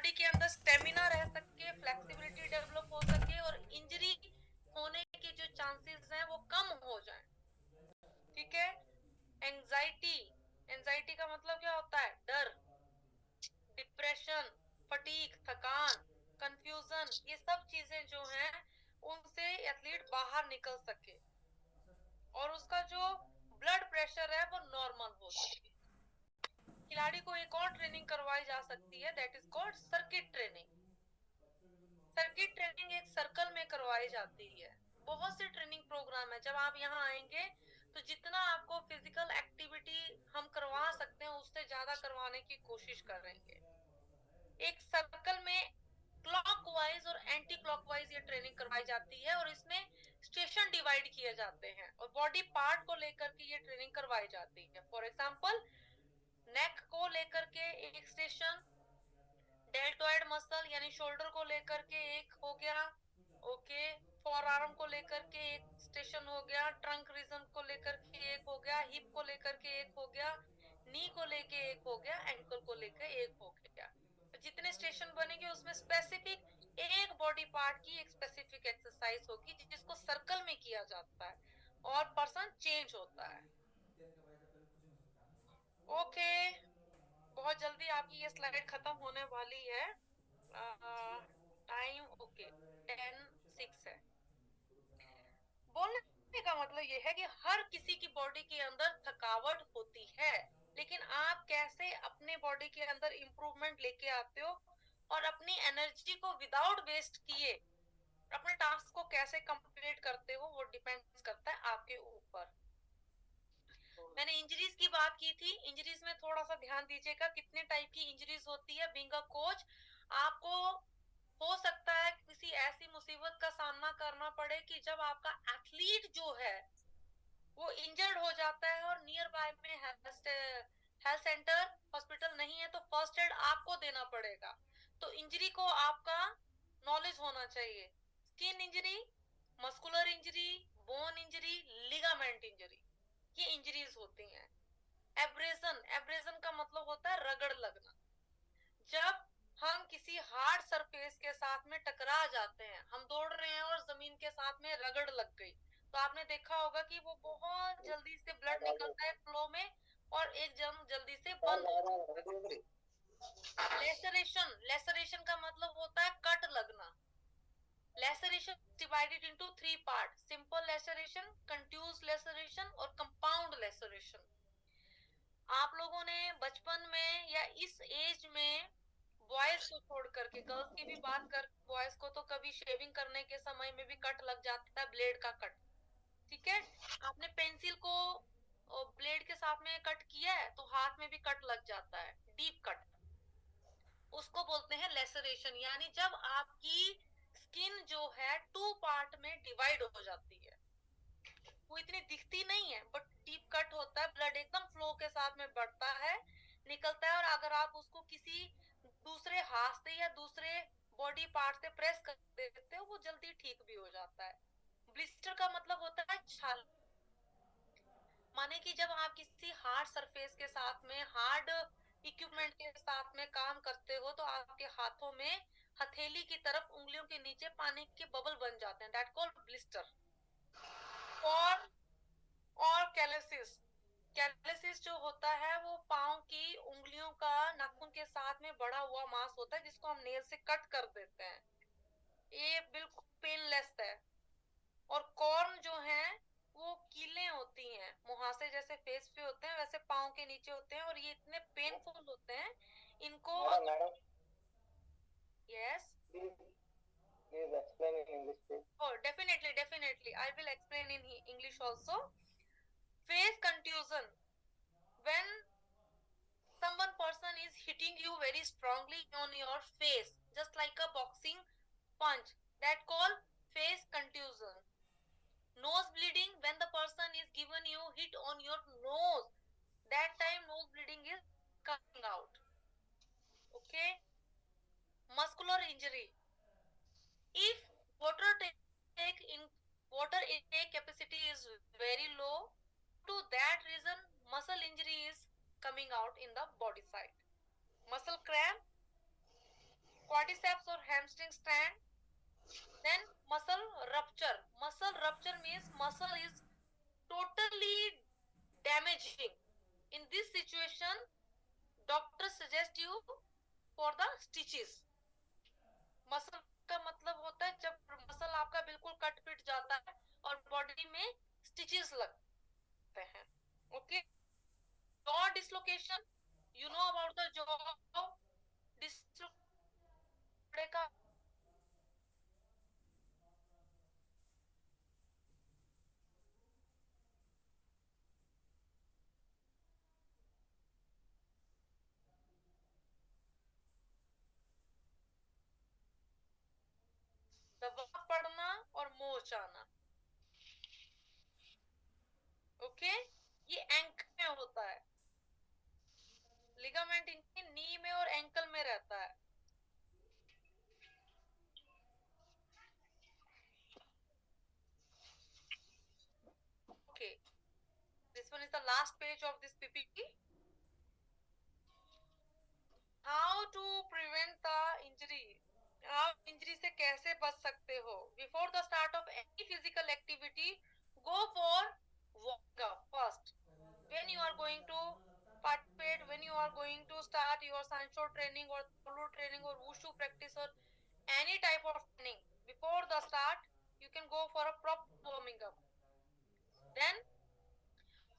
Body के अंदर stamina रह सके, फ्लेक्सिबिलिटी डेवलप हो सके और इंजरी होने के जो चांसेस हैं वो कम हो जाए। ठीक है। एंजाइटी, एंजाइटी का मतलब क्या होता है? डर, डिप्रेशन, फटीग, थकान, कंफ्यूजन, ये सब चीजें जो हैं उनसे एथलीट बाहर निकल सके और उसका जो ब्लड प्रेशर है वो नॉर्मल हो सके। खिलाड़ी को एक और ट्रेनिंग करवाई जा सकती है, that is called circuit training. Circuit training एक सर्कल में करवाई जाती है। बहुत से ट्रेनिंग प्रोग्राम है, जब आप यहाँ आएंगे तो जितना आपको फिजिकल एक्टिविटी हम करवा सकते हैं उससे ज्यादा करवाने की कोशिश करेंगे। एक सर्कल में क्लॉकवाइज और एंटी क्लॉकवाइज ये ट्रेनिंग करवाई जाती है और इसमें स्टेशन डिवाइड किए जाते हैं और बॉडी पार्ट को लेकर के ये ट्रेनिंग करवाई जाती है। फॉर एग्जांपल, नेक को लेकर के एक स्टेशन, डेल्टॉइड मसल यानी शोल्डर को लेकर के एक हो गया, ओके, फॉर आर्म को लेकर के एक स्टेशन हो गया, ट्रंक रीजन को लेकर के एक हो गया, हिप को लेकर के एक हो गया, नी को लेके एक हो गया, एंकल को लेकर एक हो गया। तो जितने स्टेशन बनेंगे उसमें स्पेसिफिक एक बॉडी पार्ट की एक स्पेसिफिक एक्सरसाइज होगी जिसको सर्कल में किया जाता है और पर्सन चेंज होता है। ओके, बहुत जल्दी आपकी ये स्लाइड खत्म होने वाली है। टाइम ओके 10:06 है। बोलने का मतलब ये है कि हर किसी की बॉडी के अंदर थकावट होती है, लेकिन आप कैसे अपने बॉडी के अंदर इंप्रूवमेंट लेके आते हो और अपनी एनर्जी को विदाउट वेस्ट किए अपने टास्क को कैसे कंप्लीट करते हो वो डिपेंड्स करता है आपके ऊपर। मैंने इंजरीज की बात की थी, इंजरीज में थोड़ा सा ध्यान दीजिएगा कितने टाइप की इंजरीज होती है। बीइंग अ कोच आपको हो सकता है किसी ऐसी मुसीबत का सामना करना पड़े कि जब आपका एथलीट जो है वो इंजर्ड हो जाता है और नियर बाय में हेल्थ सेंटर हॉस्पिटल नहीं है तो फर्स्ट एड आपको देना पड़ेगा। तो इंजरी को आपका नॉलेज होना चाहिए। Skin injury, muscular injury, bone injury, ligament injury, ये इंजरीज होती हैं। एब्रेजन, एब्रेजन का मतलब होता है रगड़ लगना। जब हम किसी हार्ड सरफेस के साथ में टकरा जाते हैं, हम दौड़ रहे हैं और जमीन के साथ में रगड़ लग गई, तो आपने देखा होगा कि वो बहुत जल्दी से ब्लड निकलता है फ्लो में और एक जम जल्दी से बंद होता है। लेसरेशन, लेसरेशन का मतलब होता है कट लगना। Laceration divided into 3 part, simple laceration, contused laceration और कंपाउंड लेसरेशन। आप लोगों ने बचपन में या इस एज में बॉयज को छोड़ करके गर्ल्स की भी बात कर, बॉयज को तो कभी शेविंग करने के समय में भी कट लग जाता है, ब्लेड का कट। ठीक है, आपने पेंसिल को ब्लेड के साथ में कट किया है तो हाथ में भी कट लग जाता है, डीप कट, उसको बोलते हैं लेसरेशन। यानी जब आपकी स्किन जो है 2 पार्ट में डिवाइड हो जाती है, वो इतनी दिखती नहीं है बट डीप कट होता है, ब्लड एकदम फ्लो के साथ में बढ़ता है, निकलता है और अगर आप उसको किसी दूसरे हाथ से या दूसरे बॉडी पार्ट से प्रेस कर देते हो वो जल्दी ठीक भी हो जाता है। ब्लिस्टर का मतलब होता है छाला। माने कि जब आप किसी हार्ड सरफेस के साथ में, हार्ड इक्विपमेंट के साथ में काम करते हो तो आपके हाथों में हथेली की तरफ उंगलियों के नीचे पानी के बबल बन जाते हैं, दैट कॉल्ड ब्लिस्टर। और कैलेसिस, कैलेसिस जो होता है वो पाँव की उंगलियों का नाखून के साथ में बढ़ा हुआ मांस होता है जिसको हम नेल से कट कर देते हैं, ये बिल्कुल पेनलेस है। और कॉर्न जो है वो कीलें होती हैं, मुहासे जैसे फेस पे होते हैं वैसे पाँव के नीचे होते हैं और ये इतने पेनफुल होते हैं इनको। Madam, yes, please explain in English please. Oh, definitely, definitely. I will explain in English also. Face contusion. When someone person is hitting you very strongly on your face, just like a boxing punch, that called face contusion. Nose bleeding, when the person is given you hit on your nose, that time nose bleeding is coming out. Okay. Muscular injury, if water take in water intake capacity is very low, to that reason muscle injury is coming out in the body side. Muscle cramp, quadriceps or hamstring strain. Then muscle rupture. Muscle rupture means muscle is totally damaging. In this situation, doctor suggest you for the stitches. Muscle का मतलब होता है जब muscle आपका बिल्कुल cut पिट जाता है और बॉडी में स्टिचेस लगते हैं. Okay. Jaw dislocation, you know about the jaw dislocation का दबाव पड़ना और मोच आना. ओके. ये एंकल में होता है. लिगामेंट इनके नी में और एंकल में रहता है. Okay. This one is the last page of this PPT. How to prevent the injury. आप इंजरी से कैसे बच सकते हो. Before the start of any physical activity, go for walk first. when you are going to participate, when you are going to start your sancho training or solo training or wushu practice or any type of training, before the start you can go for a proper warming up. Then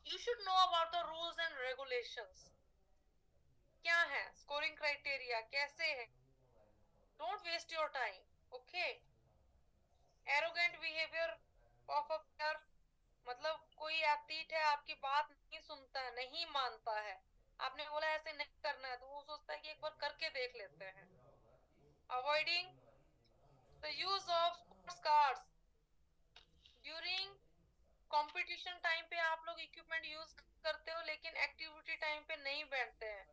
you should know about the rules and regulations. क्या है scoring criteria, कैसे है. Don't waste your time. Okay. Arrogant behaviour of a player, मतलब कोई athlete है आपकी बात नहीं सुनता है, नहीं मानता है, आपने बोला ऐसे नहीं करना है तो वो सोचता है कि एक बार करके देख लेते हैं. Avoiding the use of sports cards. During competition time पे आप लोग इक्विपमेंट यूज करते हो लेकिन एक्टिविटी टाइम पे नहीं बैठते हैं.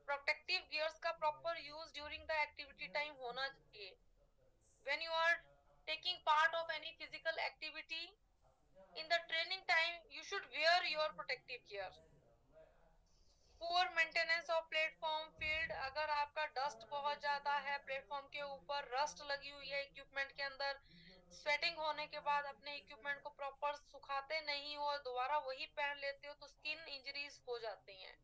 प्रोटेक्टिव गियर्स का proper use during the activity time होना चाहिए. When you are taking part of any physical activity in the training time you should wear your protective gear. Poor maintenance of platform field. अगर आपका dust बहुत ज्यादा है, platform के ऊपर rust लगी हुई है इक्विपमेंट के अंदर, स्वेटिंग होने के बाद अपने इक्विपमेंट को प्रॉपर सुखाते नहीं हो और दोबारा वही पहन लेते हो तो स्किन इंजरीज हो जाती हैं.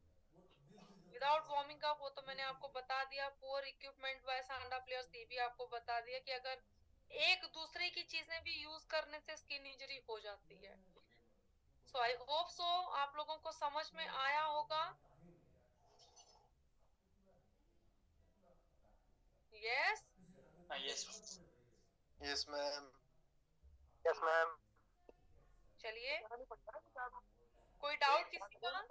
विदाउट वार्मिंग अप, वो तो मैंने आपको बता दिया. पुअर इक्विपमेंट बाय सांडा प्लेयर्स, ये भी आपको बता दिया कि अगर एक दूसरे की चीजें भी यूज करने से स्किन इंजरी हो जाती है. सो आई होप सो आप लोगों को समझ में आया होगा. Yes. Yes. Yes ma'am. Yes ma'am. चलिए, कोई डाउट किसी का.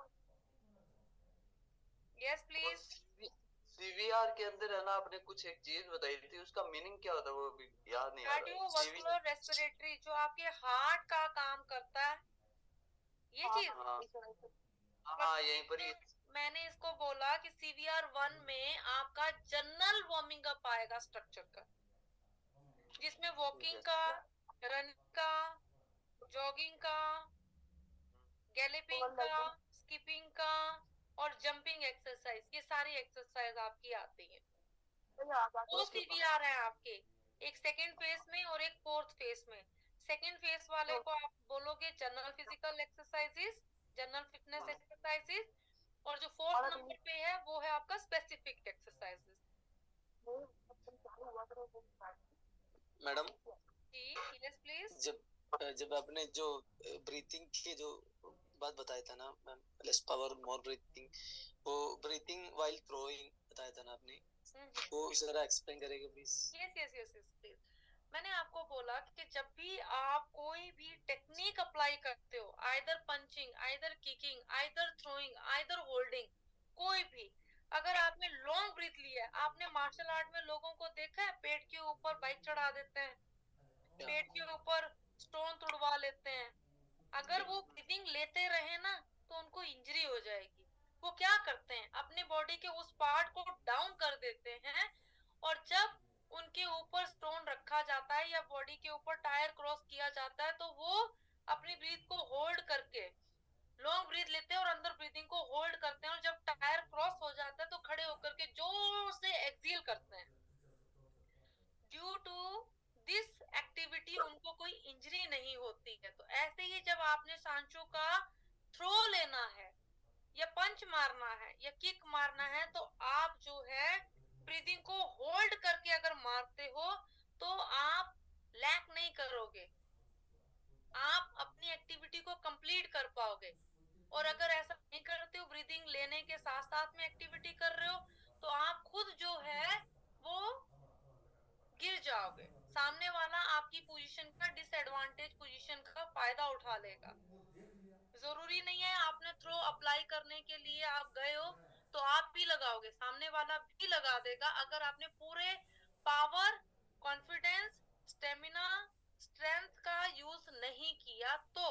Yes please. सीवीआर के अंदर है ना, आपने कुछ एक चीज बताई थी, उसका मीनिंग क्या होता है वो भी याद नहीं आ रहा है. कार्डियोवास्कुलर रेस्पिरेटरी, जो आपके हार्ट का काम करता है, ये चीज. हाँ यहीं पर ही. मैंने इसको बोला कि सीवीआर 1 में आपका जनरल वार्मिंग अप आएगा स्ट्रक्चर का, जिसमें वॉकिंग का, रनिंग का, जॉगिंग का, गैलेपिंग का, स्किपिंग का और जंपिंग एक्सरसाइज, ये सारी एक्सरसाइज आपकी आती है. दो सीवीआर है आपके, एक सेकंड फेज में और एक फोर्थ फेज में. सेकंड फेज वाले को आप बोलोगे general physical exercises, general fitness exercises, और जो फोर्थ नंबर पे है वो है आपका specific exercises. Madam ji yes please. जब आपने जो ब्रीथिंग की जो बात बताया था ना ma'am, less power more breathing, वो ब्रीथिंग व्हाइल थ्रोइंग बताया था ना आपने, वो जरा एक्सप्लेन करेंगे please. Yes yes yes yes please. मैंने आपको बोला कि जब भी आप कोई भी टेक्निक अप्लाई करते हो, either punching, either kicking, either throwing, either holding, कोई भी, अगर आपने लॉन्ग ब्रीथ लिया है, आपने मार्शल आर्ट में लोगों को देखा है पेट के ऊपर बाइक चढ़ा देते हैं, पेट के ऊपर स्टोन तुड़वा लेते हैं. अगर वो ब्रीदिंग लेते रहे ना तो उनको इंजरी हो जाएगी. वो क्या करते हैं, अपने बॉडी के उस पार्ट को डाउन कर देते हैं और जब उनके ऊपर स्टोन रखा जाता है या बॉडी के ऊपर टायर क्रॉस किया जाता है तो वो अपनी ब्रीथ को होल्ड करके लॉन्ग ब्रीथ लेते हैं और अंदर ब्रीथिंग को होल्ड करते हैं और जब टायर क्रॉस हो जाता है तो खड़े होकर के जोर से एक्सहेल करते हैं. संभालेगा। जरूरी नहीं है आपने थ्रो अप्लाई करने के लिए आप गए हो तो आप भी लगाओगे, सामने वाला भी लगा देगा। अगर आपने पूरे पावर, कॉन्फिडेंस, स्टेमिना, स्ट्रेंथ का यूज नहीं किया तो।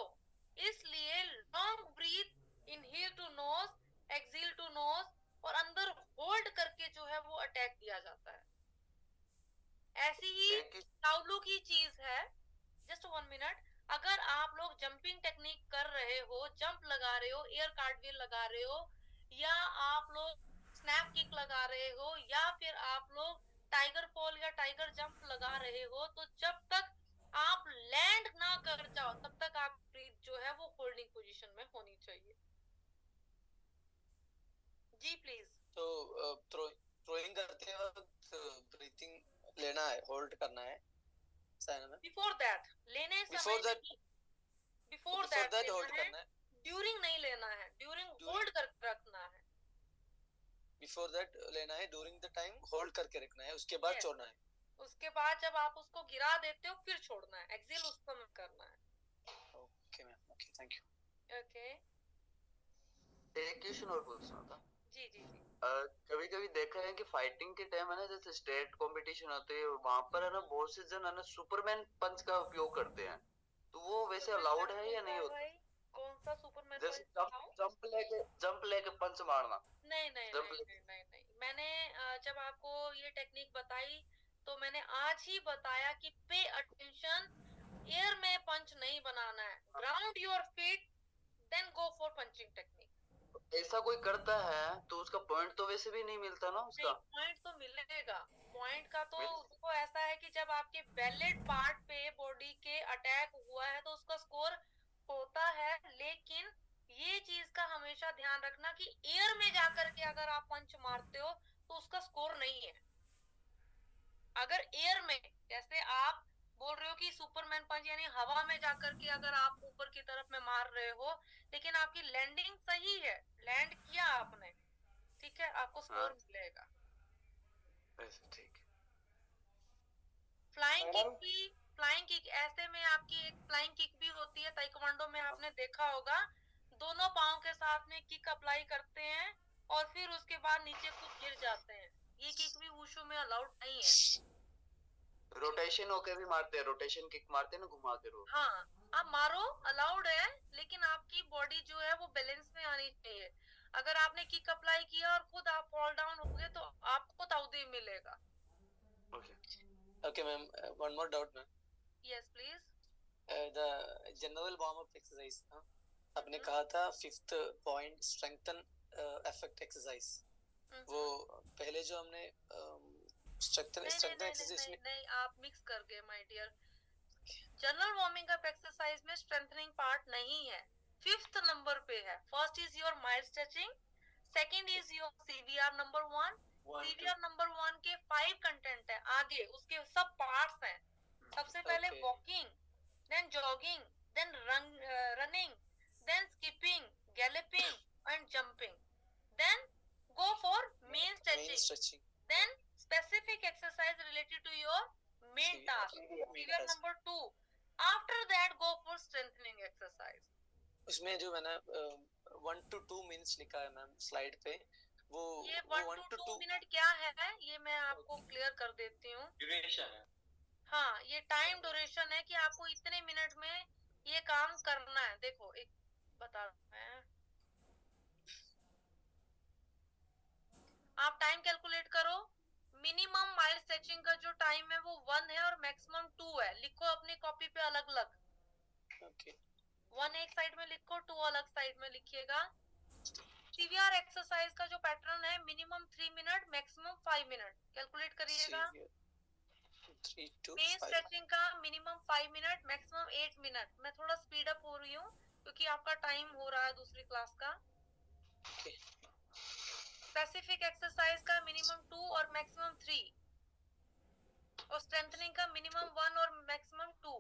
इसलिए long breath, inhale to nose, exhale to nose, और अंदर होल्ड करके जो है वो अटैक दिया जाता है। ऐसी ही एक ही तावलू की चीज है। Just 1 minute. अगर आप लोग जंपिंग टेक्निक कर रहे हो, जंप लगा रहे हो, एयर कार्टव्हील लगा रहे हो, या आप लोग स्नैप किक लगा रहे हो, या फिर आप लोग टाइगर फॉल या टाइगर जंप लगा रहे हो, तो जब तक आप लैंड ना कर जाओ तब तक आप ब्रीथ जो है वो होल्डिंग पोजीशन में होनी चाहिए। जी प्लीज। तो थ्रोइंग करते वक्त ब्रीथिंग लेना है, होल्ड करना है, साइना में। बिफोर दैट लेने समय बिफोर दैट नहीं, बिफोर दैट होल्ड लेना है, करना है, ड्यूरिंग नहीं लेना है, ड्यूरिंग होल्ड कर रखना है। बिफोर दैट लेना है, ड्यूरिंग द टाइम होल्ड करके रखना है, उसके बाद Yes. छोड़ना है। उसके बाद जब आप उसको गिरा देते हो फिर छोड़ना है, एक्सेल उस समय करना है। Okay ma'am, okay, thank you. Okay. एक क्वेश्चन और पूछना था। जी जी जी। कभी कभी देखा है कि फाइटिंग के टाइम है ना, जैसे स्टेट कंपटीशन होते हैं वहां पर है ना, बहुत से जन है ना सुपरमैन पंच का उपयोग करते हैं, तो वो वैसे अलाउड है या नहीं होता? कौन सा सुपरमैन जैसे पंच? जंप लेके पंच मारना। नहीं नहीं जंप नहीं लेके नहीं नहीं नहीं, मैंने जब आपको ये टेक्निक बताई तो मैंने आज ही बताया कि पे अटेंशन, एयर में पंच नहीं बनाना है, ground your feet, then go for punching technique. ऐसा कोई करता है तो उसका पॉइंट तो वैसे भी नहीं मिलता ना उसका। नहीं, पॉइंट तो मिलेगा। पॉइंट का तो मिल देखो ऐसा है कि जब आपके वैलिड पार्ट पे बॉडी के अटैक हुआ है तो उसका स्कोर होता है, लेकिन ये चीज का हमेशा ध्यान रखना कि एयर में जाकर के अगर आप पंच मारते हो तो उसका स्कोर नहीं है। अगर एयर में, जैसे आप बोल रहे हो कि सुपरमैन पंच यानी हवा में जाकर के अगर आप ऊपर की तरफ में मार रहे हो, लेकिन आपकी लैंडिंग सही है, लैंड किया आपने, ठीक है, आपको स्कोर मिलेगा। ऐसे ठीक है। फ्लाइंग किक भी, फ्लाइंग किक ऐसे में आपकी एक फ्लाइंग किक भी होती है, ताइक्वांडो में आपने देखा होगा, दोनों पांव के साथ में किक अप्लाई करते हैं और फिर उसके बाद नीचे कुछ गिर जाते हैं। ये किक भी वुशु में अलाउड नहीं है। रोटेशन होके भी मारते हैं, रोटेशन किक मारते हैं ना, घुमा के रोड। हाँ, आप मारो, अलाउड है, लेकिन आपकी बॉडी जो है वो बैलेंस में आनी चाहिए। अगर आपने किक अप्लाई किया और खुद आप फॉल डाउन हो गए तो आपको ताउदी मिलेगा। Okay ma'am, one more doubt ma'am. Yes please. The general warm up exercise आपने कहा था, fifth point strengthen effect exercise, वो पहले जो हमने स्ट्रेंथन एक्सरसाइज में नहीं, आप मिक्स कर गए my dear. General warming up exercise में स्ट्रेंथनिंग पार्ट नहीं है, फिफ्थ नंबर पे है। First is your mild stretching, second is your CVR number 1। CVR number 1 के 5 कंटेंट है, आगे उसके सब पार्ट्स हैं। सबसे पहले walking, then jogging, then running, then skipping, galloping and jumping, then go for main stretching, then specific exercise related to your main task, figure number 2, after that go for strengthening exercise। उसमें जो मैंने 1 to 2 minutes लिखा है ma'am slide पे, वो ये 1 to 2 minute क्या है ये मैं आपको क्लियर कर देती हूँ। ड्यूरेशन है। हाँ, ये टाइम ड्यूरेशन है कि आपको इतने मिनट में ये काम करना है। देखो एक बता मैं, आप टाइम कैलकुलेट करो। मिनिमम माइल स्ट्रेचिंग का जो टाइम है वो 1 है और मैक्सिमम 2 है। लिखो अपनी कॉपी पे अलग अलग। ओके, 1 एक साइड में लिखो, 2 अलग साइड में लिखिएगा। सीवीआर एक्सरसाइज का जो पैटर्न है, minimum 3 minute, maximum 5 minute, calculate करिएगा। 3 to 5। मेन स्ट्रेचिंग का मिनिमम 5 मिनट, मैक्सिमम 8 मिनट। मैं थोड़ा स्पीड अप हो रही हूँ क्योंकि आपका टाइम हो रहा है दूसरी क्लास का। स्पेसिफिक एक्सरसाइज का मिनिमम 2 और मैक्सिमम 3, और स्ट्रेंथनिंग का मिनिमम 1 और मैक्सिमम 2।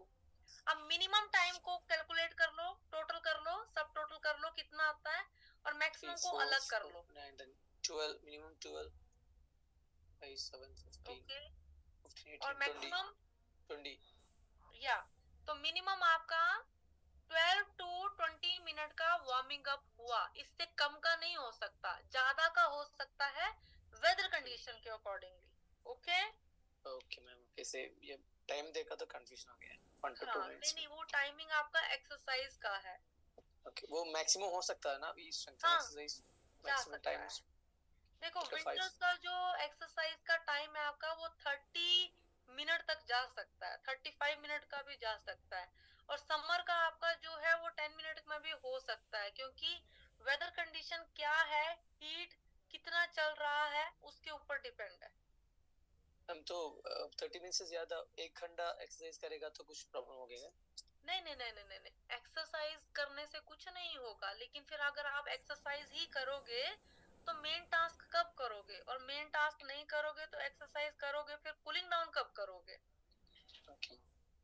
अब मिनिमम टाइम को कैलकुलेट कर लो, टोटल कर लो, सब टोटल कर लो कितना आता है, और मैक्सिमम को अलग कर लो। 12 मिनिमम 12 5 7 15 ओके, 15 और 18 मैक्सिमम 20। या तो मिनिमम आपका 12 to 20 मिनट का वार्मिंग अप हुआ, इससे कम का नहीं हो सकता, ज्यादा का हो सकता है वेदर कंडीशन के अकॉर्डिंगली। ओके ओके मैम, कैसे ये टाइम देखा तो कंफ्यूजन हो गया। 1 to 2 हाँ, मिनट्स नहीं वो टाइमिंग आपका एक्सरसाइज का है। ओके, वो मैक्सिमम हो सकता है ना अभी स्ट्रेंथ हाँ, एक्सरसाइज जा मैक्सिमम सकता टाइम? है। देखो Okay, 5 विंटर्स का जो एक्सरसाइज का टाइम है आपका वो 30 मिनट तक जा सकता है, 35 मिनट का भी जा सकता है। और समर का आपका जो है वो 10 मिनट में भी हो सकता है, क्योंकि वेदर कंडीशन क्या है, हीट कितना चल रहा है, उसके ऊपर डिपेंड है। हम तो 30 मिनट से ज्यादा 1 घंटा एक्सरसाइज करेगा तो कुछ प्रॉब्लम हो गया? नहीं नहीं नहीं नहीं नहीं नहीं, एक्सरसाइज करने से कुछ नहीं होगा, लेकिन फिर अगर आप एक्सरसाइज ही करोगे तो मेन टास्क कब करोगे, और मेन टास्क नहीं करोगे तो एक्सरसाइज करोगे, फिर कूलिंग डाउन कब करोगे? ओके,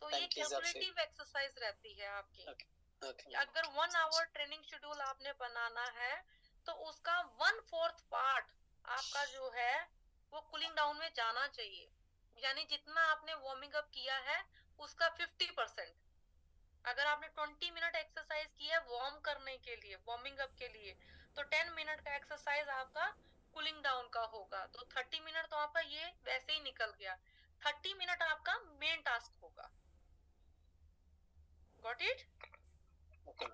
तो ये टाइम के हिसाब से। क्यूमुलेटिव एक्सरसाइज रहती है आपकी। ओके ओके अगर 1 आवर ट्रेनिंग शेड्यूल आपने बनाना है तो उसका 1/4 पार्ट आपका जो है वो कूलिंग डाउन में जाना चाहिए। यानी जितना आपने वार्मिंग अप किया है उसका 50%। अगर आपने 20 मिनट एक्सरसाइज किया है वार्म करने के लिए, वार्मिंग अप के लिए, तो 10 मिनट का एक्सरसाइज आपका कूलिंग डाउन का होगा, तो 30 मिनट तो आपका ये वैसे ही निकल गया। 30 मिनट आपका मेन टास्क होगा। Got it? ओके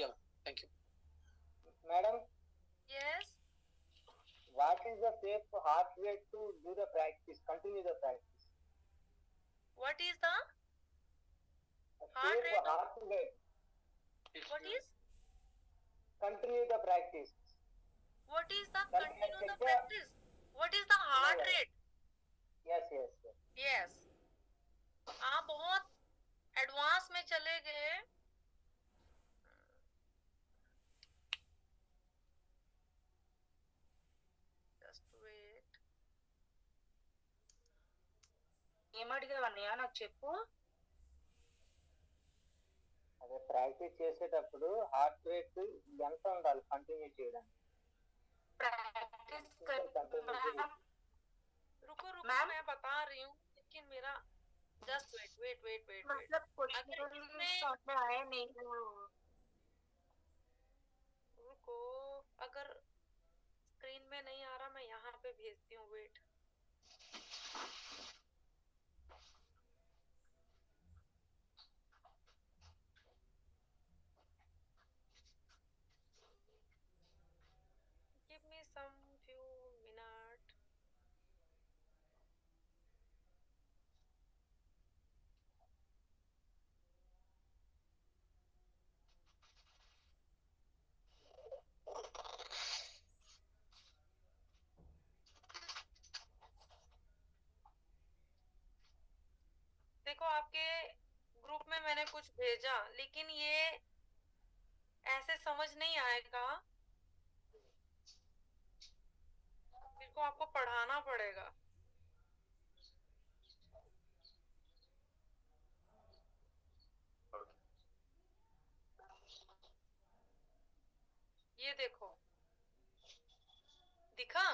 या thank you Madam, yes. what is the safe heart rate to do the practice, continue the practice? What is the Safe rate of- heart rate, what is continue the practice. what is the That continue the can take practice? What is the heart Yeah, yeah. rate? Yes, yes, yes. yes, आप बहुत advance में चले गए। Just wait. ఏం అడిగావన్నయ్య నాకు చెప్పు. అదే ప్రాక్టీస్ చేసేటప్పుడు హార్ట్ రేట్ ఎంత ఉండాలి కంటిన్యూ చేయడానికి? प्रैक्टिस कर रुको रुको मैम? मैं बता रही हूँ, लेकिन मेरा just wait wait wait wait wait. मतलब अगर क्वेश्चन इसमें समझ में आया नहीं वो. रुको, अगर स्क्रीन में नहीं आ रहा मैं यहाँ पे भेजती हूँ, wait. Give me some few minutes. देखो आपके ग्रुप में मैंने कुछ भेजा, लेकिन ये ऐसे समझ नहीं आएगा, मेरे को आपको पढ़ाना पड़ेगा। ये देखो, दिखा?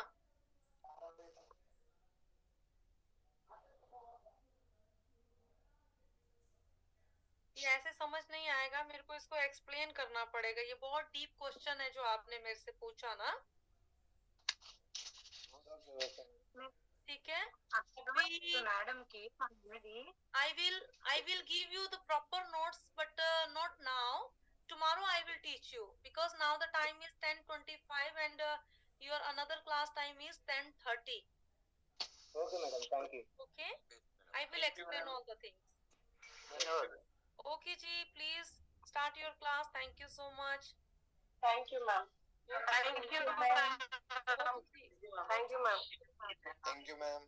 ये ऐसे समझ नहीं आएगा, मेरे को इसको एक्सप्लेन करना पड़ेगा। ये बहुत डीप क्वेश्चन है जो आपने मेरे से पूछा ना, ठीक है? अभी मैडम की मेरी I will give you the proper notes, but not now. Tomorrow I will teach you, because now the time is 10:25 and your another class time is 10:30. Okay madam, thank you. Okay, I will explain all the things. धन्यवाद। Okay ji, please start your class. Thank you so much. Thank you ma'am. Thank you ma'am. Okay. Thank you ma'am. Thank you ma'am.